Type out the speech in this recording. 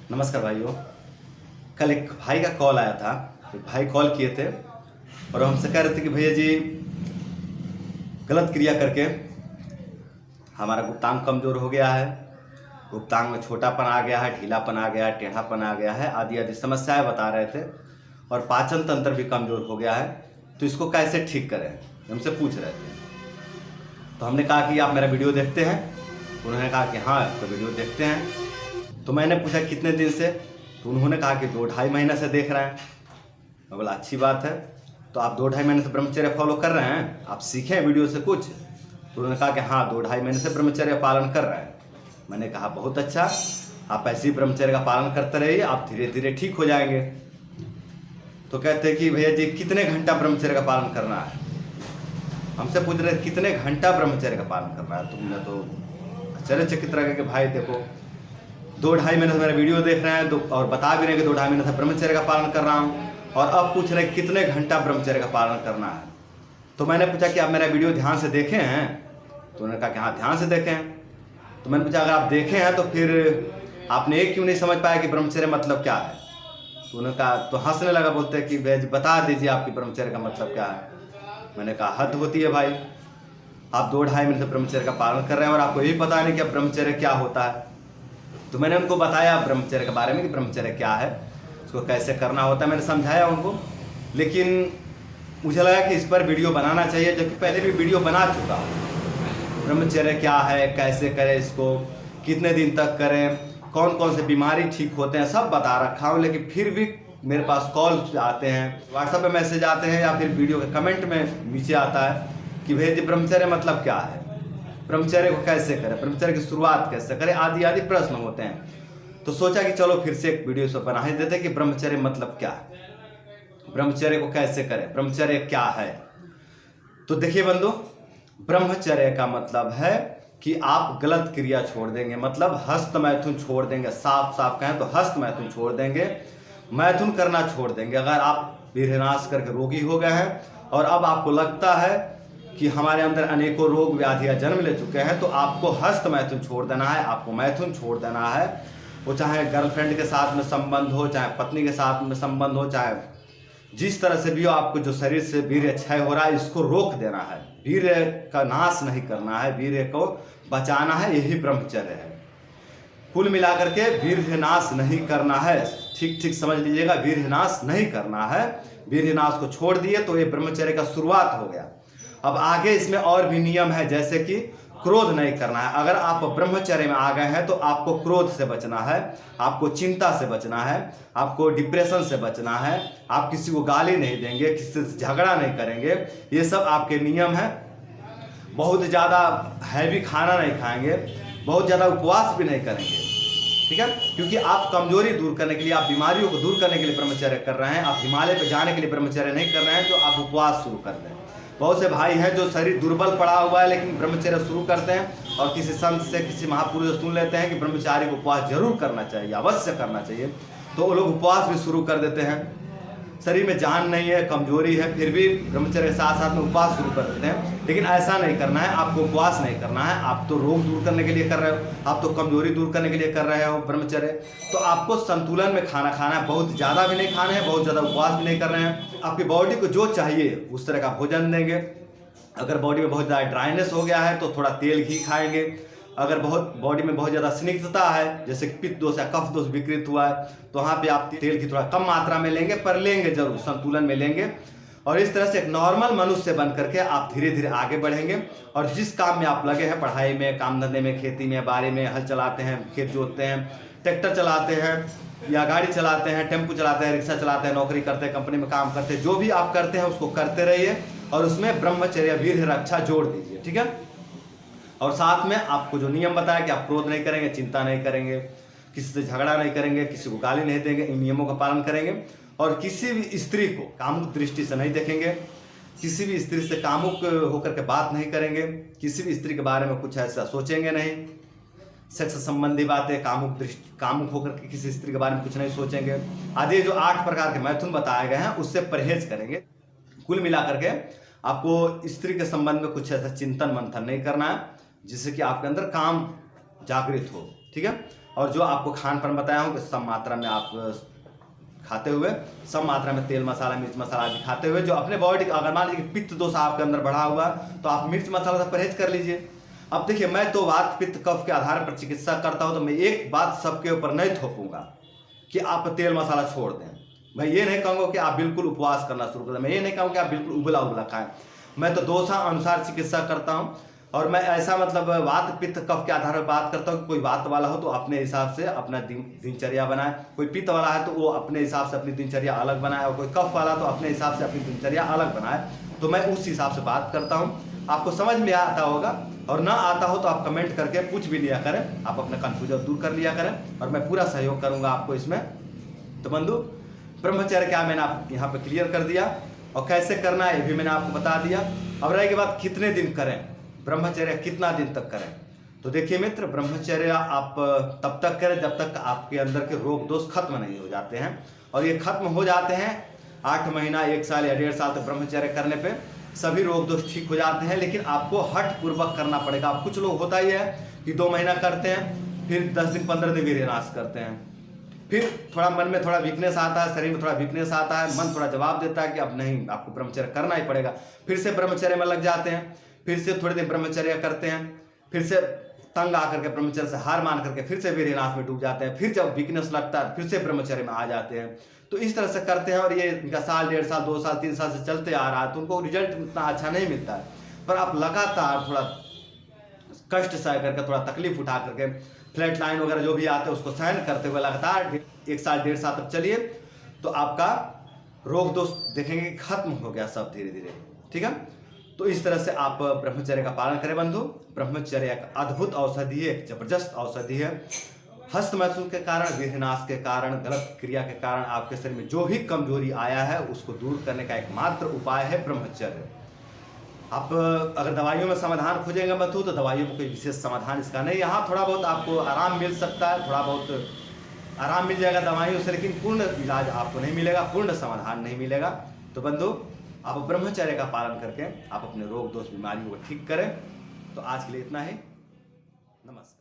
नमस्कार भाइयों। कल एक भाई का कॉल आया था। एक भाई कॉल किए थे और हमसे कह रहे थे कि भैया जी गलत क्रिया करके हमारा गुप्तांग कमज़ोर हो गया है, गुप्तांग में छोटापन आ गया है, ढीलापन आ गया है, टेढ़ापन आ गया है, आदि आदि समस्याएं बता रहे थे और पाचन तंत्र भी कमज़ोर हो गया है। तो इसको कैसे ठीक करें हमसे पूछ रहे थे। तो हमने कहा कि आप मेरा वीडियो देखते हैं? उन्होंने कहा कि हाँ तो वीडियो देखते हैं। तो मैंने पूछा कितने दिन से? तो उन्होंने कहा कि 2-2.5 महीने से देख रहे हैं। मैं बोला अच्छी बात है, तो आप 2-2.5 महीने से ब्रह्मचर्य फॉलो कर रहे हैं, आप सीखें वीडियो से कुछ? तो उन्होंने कहा कि हाँ 2-2.5 महीने से ब्रह्मचर्य पालन कर रहे हैं। मैंने कहा बहुत अच्छा, आप ऐसे ही ब्रह्मचर्य का पालन करते रहिए, आप धीरे धीरे ठीक हो जाएंगे। तो कहते हैं कि भैया जी कितने घंटा ब्रह्मचर्य का पालन करना है? हमसे पूछ रहे कितने घंटा ब्रह्मचर्य का पालन करना है। तुमने तो आश्चर्यचकित रह गए कि भाई देखो 2-2.5 महीने से मेरा वीडियो देख रहे हैं तो और बता भी रहे हैं कि 2-2.5 महीने से ब्रह्मचर्य का पालन कर रहा हूँ, और अब पूछ रहे कितने घंटा ब्रह्मचर्य का पालन करना है। तो मैंने पूछा कि आप मेरा वीडियो ध्यान से देखे हैं? तो उन्होंने कहा कि हाँ ध्यान से देखे हैं। तो मैंने पूछा अगर आप देखे हैं तो फिर आपने एक क्यों नहीं समझ पाया कि ब्रह्मचर्य मतलब क्या है? तो उन्होंने कहा, तो हंसने लगा, बोलते हैं कि भैया जी बता दीजिए आपकी ब्रह्मचर्य का मतलब क्या है। मैंने कहा हद होती है भाई, आप 2-2.5 महीने से ब्रह्मचर्य का पालन कर रहे हैं और आपको यही पता नहीं कि ब्रह्मचर्य क्या होता है। तो मैंने उनको बताया ब्रह्मचर्य के बारे में कि ब्रह्मचर्य क्या है, उसको कैसे करना होता है, मैंने समझाया उनको। लेकिन मुझे लगा कि इस पर वीडियो बनाना चाहिए, जबकि पहले भी वीडियो बना चुका हूँ। ब्रह्मचर्य क्या है, कैसे करें इसको, कितने दिन तक करें, कौन कौन से बीमारी ठीक होते हैं, सब बता रखा हूँ। लेकिन फिर भी मेरे पास कॉल आते हैं, व्हाट्सएप पे मैसेज आते हैं, या फिर वीडियो के कमेंट में नीचे आता है कि भैया जी ब्रह्मचर्य मतलब क्या है, ब्रह्मचर्य को कैसे करें, ब्रह्मचर्य की शुरुआत कैसे करें, आदि आदि प्रश्न होते हैं। तो सोचा कि चलो फिर से एक वीडियो से बना ही देते हैं कि ब्रह्मचर्य मतलब क्या है, ब्रह्मचर्य को कैसे करें, ब्रह्मचर्य क्या है। तो देखिए बंधु, ब्रह्मचर्य का मतलब है कि आप गलत क्रिया छोड़ देंगे, मतलब हस्त मैथुन छोड़ देंगे। साफ साफ कहें तो हस्त मैथुन छोड़ देंगे, मैथुन करना छोड़ देंगे। अगर आप वीर्यनाश करके रोगी हो गए हैं और अब आपको लगता है कि हमारे अंदर अनेकों रोग व्याधियां जन्म ले चुके हैं, तो आपको हस्त मैथुन छोड़ देना है, आपको मैथुन छोड़ देना है। वो चाहे गर्लफ्रेंड के साथ में संबंध हो, चाहे पत्नी के साथ में संबंध हो, चाहे जिस तरह से भी हो, आपको जो शरीर से वीर्य क्षय हो रहा है इसको रोक देना है, वीर्य का नाश नहीं करना है, वीर्य को बचाना है, यही ब्रह्मचर्य है। कुल मिलाकर के वीर्य नाश नहीं करना है, ठीक ठीक समझ लीजिएगा, वीर्य नाश नहीं करना है। वीर्य नाश को छोड़ दिए तो ये ब्रह्मचर्य का शुरुआत हो गया। अब आगे इसमें और भी नियम है, जैसे कि क्रोध नहीं करना है। अगर आप ब्रह्मचर्य में आ गए हैं तो आपको क्रोध से बचना है, आपको चिंता से बचना है, आपको डिप्रेशन से बचना है, आप किसी को गाली नहीं देंगे, किसी से झगड़ा नहीं करेंगे, ये सब आपके नियम हैं। बहुत ज़्यादा हैवी खाना नहीं खाएंगे, बहुत ज़्यादा उपवास भी नहीं करेंगे, ठीक है, क्योंकि आप कमजोरी दूर करने के लिए, आप बीमारियों को दूर करने के लिए ब्रह्मचर्य कर रहे हैं। आप हिमालय पे जाने के लिए ब्रह्मचर्य नहीं कर रहे हैं, तो आप उपवास शुरू कर दें। बहुत से भाई हैं जो शरीर दुर्बल पड़ा हुआ है लेकिन ब्रह्मचर्य शुरू करते हैं, और किसी संत से, किसी महापुरुष से सुन लेते हैं कि ब्रह्मचारी को उपवास जरूर करना चाहिए, अवश्य करना चाहिए, तो वो लोग उपवास भी शुरू कर देते हैं। शरीर में जान नहीं है, कमजोरी है, फिर भी ब्रह्मचर्य के साथ साथ में उपवास शुरू कर देते हैं। लेकिन ऐसा नहीं करना है, आपको उपवास नहीं करना है। आप तो रोग दूर करने के लिए कर रहे हो, आप तो कमजोरी दूर करने के लिए कर रहे हो ब्रह्मचर्य। तो आपको संतुलन में खाना खाना है, बहुत ज़्यादा भी नहीं खाना है, बहुत ज़्यादा उपवास भी नहीं कर रहे हैं। आपकी बॉडी को जो चाहिए उस तरह का भोजन देंगे। अगर बॉडी में बहुत ज़्यादा ड्राइनेस हो गया है तो थोड़ा तेल घी खाएंगे। अगर बहुत बॉडी में बहुत ज़्यादा स्निग्धता है, जैसे पित्त दोष या कफ दोष विकृत हुआ है, तो वहाँ पे आप तेल की थोड़ा कम मात्रा में लेंगे, पर लेंगे जरूर, संतुलन में लेंगे। और इस तरह से एक नॉर्मल मनुष्य बन करके आप धीरे धीरे आगे बढ़ेंगे। और जिस काम में आप लगे हैं, पढ़ाई में, काम धंधे में, खेती में, बाड़ी में, हल चलाते हैं, खेत जोतते हैं, ट्रैक्टर चलाते हैं या गाड़ी चलाते हैं, टेम्पो चलाते हैं, रिक्शा चलाते हैं, नौकरी करते हैं, कंपनी में काम करते हैं, जो भी आप करते हैं उसको करते रहिए और उसमें ब्रह्मचर्य वीर्य रक्षा जोड़ दीजिए, ठीक है। और साथ में आपको जो नियम बताया कि आप क्रोध नहीं करेंगे, चिंता नहीं करेंगे, किसी से झगड़ा नहीं करेंगे, किसी को गाली नहीं देंगे, इन नियमों का पालन करेंगे। और किसी भी स्त्री को कामुक दृष्टि से नहीं देखेंगे, किसी भी स्त्री से कामुक होकर के बात नहीं करेंगे, किसी भी स्त्री के बारे में कुछ ऐसा सोचेंगे नहीं, सेक्स संबंधी बातें, कामुक होकर के किसी स्त्री के बारे में कुछ नहीं सोचेंगे, आदि जो 8 प्रकार के मैथुन बताए गए हैं उससे परहेज करेंगे। कुल मिलाकर के आपको स्त्री के संबंध में कुछ ऐसा चिंतन मंथन नहीं करना है जिससे कि आपके अंदर काम जागृत हो, ठीक है। और जो आपको खान पान बताया हूँ कि सब मात्रा में आप खाते हुए, सब मात्रा में तेल मसाला मिर्च मसाला आदि खाते हुए, जो अपने बॉडी अगर मान लीजिए पित्त दोष आपके अंदर बढ़ा हुआ तो आप मिर्च मसाला से परहेज कर लीजिए। अब देखिए, मैं तो वात पित्त कफ के आधार पर चिकित्सा करता हूँ, तो मैं एक बात सबके ऊपर नहीं थोपूंगा कि आप तेल मसाला छोड़ दें। मैं ये नहीं कहूँगा कि आप बिल्कुल उपवास करना शुरू कर दें, मैं ये नहीं कहूँगा कि आप बिल्कुल उबला उबला खाएं। मैं तो दोषा अनुसार चिकित्सा करता हूँ, और मैं ऐसा मतलब वात पित्त कफ के आधार पर बात करता हूँ कि कोई वात वाला हो तो अपने हिसाब से अपना दिनचर्या बनाए, कोई पित्त वाला है तो वो अपने हिसाब से अपनी दिनचर्या अलग बनाए, और कोई कफ वाला तो अपने हिसाब से अपनी दिनचर्या अलग बनाए। तो मैं उस हिसाब से बात करता हूँ। आपको समझ में आता होगा, और ना आता हो तो आप कमेंट करके पूछ भी लिया करें, आप अपना कन्फ्यूजन दूर कर लिया करें, और मैं पूरा सहयोग करूँगा आपको इसमें। तो बंधु, ब्रह्मचर्य क्या मैंने आप यहाँ पे क्लियर कर दिया, और कैसे करना है ये भी मैंने आपको बता दिया। अब रह के बात कितने दिन करें, ब्रह्मचर्य कितना दिन तक करें। तो देखिए मित्र, ब्रह्मचर्य आप तब तक करें जब तक आपके अंदर के रोग दोष खत्म नहीं हो जाते हैं, और ये खत्म हो जाते हैं 8 महीना 1 साल या 1.5 साल तक ब्रह्मचर्य करने पे सभी रोग दोष ठीक हो जाते हैं। लेकिन आपको हठ पूर्वक करना पड़ेगा। अब कुछ लोग होता ही है कि 2 महीना करते हैं, फिर 10 दिन 15 दिन वीर्यनाश करते हैं, फिर थोड़ा मन में थोड़ा वीकनेस आता है, शरीर में थोड़ा वीकनेस आता है, मन थोड़ा जवाब देता है कि अब नहीं, आपको ब्रह्मचर्य करना ही पड़ेगा। फिर से ब्रह्मचर्य में लग जाते हैं, फिर से थोड़े दिन ब्रह्मचर्य करते हैं, फिर से तंग आकर के ब्रह्मचर्य से हार मान करके फिर से वीर्यनाश में डूब जाते हैं, फिर जब वीकनेस लगता है फिर से ब्रह्मचर्य में आ जाते हैं। तो इस तरह से करते हैं, और ये इनका साल 1.5 साल 2 साल 3 साल से चलते आ रहा है, तो उनको रिजल्ट उतना अच्छा नहीं मिलता है। पर आप लगातार थोड़ा कष्ट सह करके, थोड़ा तकलीफ उठा करके, फ्लैट लाइन वगैरह जो भी आते हैं उसको सहन करते हुए लगातार 1 साल 1.5 साल तक चलिए, तो आपका रोग दोष देखेंगे खत्म हो गया सब धीरे धीरे। ठीक है, तो इस तरह से आप ब्रह्मचर्य का पालन करें बंधु। ब्रह्मचर्य एक अद्भुत औषधि है, एक जबरदस्त औषधि है। हस्त मैथुन के कारण, वीर्यनाश के कारण, गलत क्रिया के कारण आपके शरीर में जो भी कमजोरी आया है उसको दूर करने का एकमात्र उपाय है ब्रह्मचर्य। आप अगर दवाइयों में समाधान खोजेंगे बंधु, तो दवाइयों में कोई विशेष समाधान इसका नहीं। यहाँ थोड़ा बहुत आपको आराम मिल सकता है, थोड़ा बहुत आराम मिल जाएगा दवाइयों से, लेकिन पूर्ण इलाज आपको नहीं मिलेगा, पूर्ण समाधान नहीं मिलेगा। तो बंधु, आप ब्रह्मचर्य का पालन करके आप अपने रोग दोष बीमारियों को ठीक करें। तो आज के लिए इतना ही। नमस्कार।